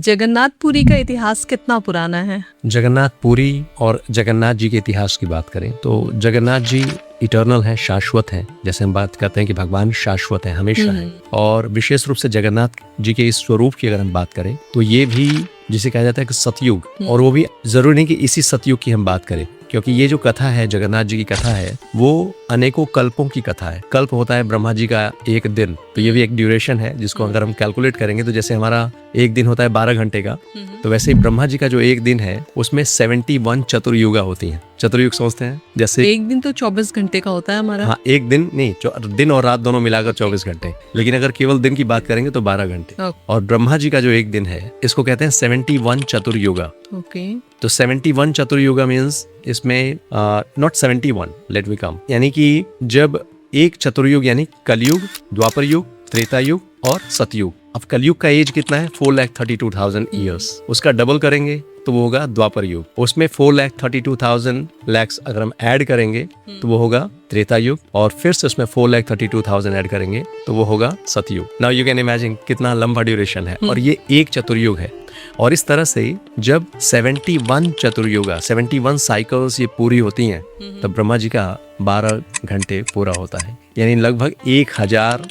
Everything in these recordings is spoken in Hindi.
जगन्नाथपुरी का इतिहास कितना पुराना है? जगन्नाथपुरी और जगन्नाथ जी के इतिहास की बात करें तो जगन्नाथ जी इटर्नल हैं, शाश्वत हैं। जैसे हम बात करते हैं कि भगवान शाश्वत है, हमेशा है। और विशेष रूप से जगन्नाथ जी के इस स्वरूप की अगर हम बात करें तो ये भी जिसे कहा जाता है कि सतयुग, और वो भी जरूरी नहीं कि इसी सतयुग की हम बात करें, क्योंकि ये जो कथा है, जगन्नाथ जी की कथा है, वो अनेकों कल्पों की कथा है। कल्प होता है ब्रह्मा जी का एक दिन, तो ये भी एक ड्यूरेशन है जिसको अगर हम कैलकुलेट करेंगे तो जैसे हमारा एक दिन होता है 12 घंटे का, तो वैसे ही ब्रह्मा जी का जो एक दिन है उसमें 71 चतुर्युगा होती हैं। चतुर्युग सोचते हैं जैसे एक दिन तो 24 घंटे का होता है हमारा। हाँ, एक दिन नहीं, दिन और रात दोनों मिलाकर 24 घंटे, लेकिन अगर केवल दिन की बात करेंगे तो 12 घंटे। और ब्रह्मा जी का जो एक दिन है इसको कहते हैं 71 चतुर्युगा। ओके, तो 71 चतुर्युगा मीन्स इसमें नॉट 71, लेट वी कम, यानी कि जब एक चतुर्युग यानी कलयुग, द्वापर युग, त्रेता युग और सतयुग। अब कलयुग का एज कितना है? 4,32,000 ईयर्स। उसका डबल करेंगे तो वो होगा द्वापर युग। उसमें 4,32,000 लैक्स अगर हम ऐड करेंगे तो वो होगा त्रेता युग, और फिर से उसमें 4,32,000 ऐड करेंगे तो वो होगा सतयुग। नाउ यू कैन इमेजिन कितना लंबा ड्यूरेशन है, और ये एक चतुर्युग है। और इस तरह से जब 71 चतुर्युगा, 71 साइकिल्स ये पूरी होती हैं, तब ब्रह्मा जी का 12 घंटे पूरा होता है, यानी लगभग 1000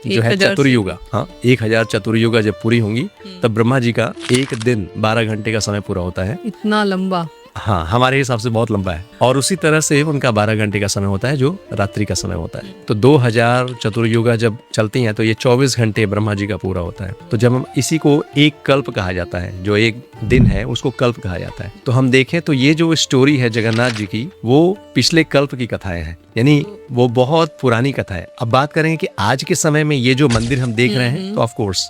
जो है चतुर्युगा। हाँ, 1000 चतुर्युगा जब पूरी होंगी तब ब्रह्मा जी का एक दिन 12 घंटे का समय पूरा होता है। इतना लंबा? हाँ, हमारे हिसाब से बहुत लंबा है। और उसी तरह से उनका 12 घंटे का समय होता है जो रात्रि का समय होता है। तो 2000 चतुर्युगा जब चलती हैं तो ये 24 घंटे ब्रह्मा जी का पूरा होता है। तो जब हम इसी को एक कल्प कहा जाता है, जो एक दिन है उसको कल्प कहा जाता है। तो हम देखें तो ये जो स्टोरी है जगन्नाथ जी की, वो पिछले कल्प की कथाएं हैं, यानी वो बहुत पुरानी कथा है। अब बात करेंगे कि आज के समय में ये जो मंदिर हम देख रहे हैं, तो ऑफ कोर्स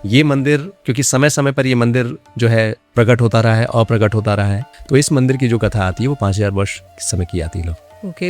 ये मंदिर, क्योंकि समय समय पर ये मंदिर जो है प्रकट होता रहा है, अप्रकट होता रहा है, तो इस मंदिर की जो कथा आती है वो 5000 वर्ष समय की आती है। ओके।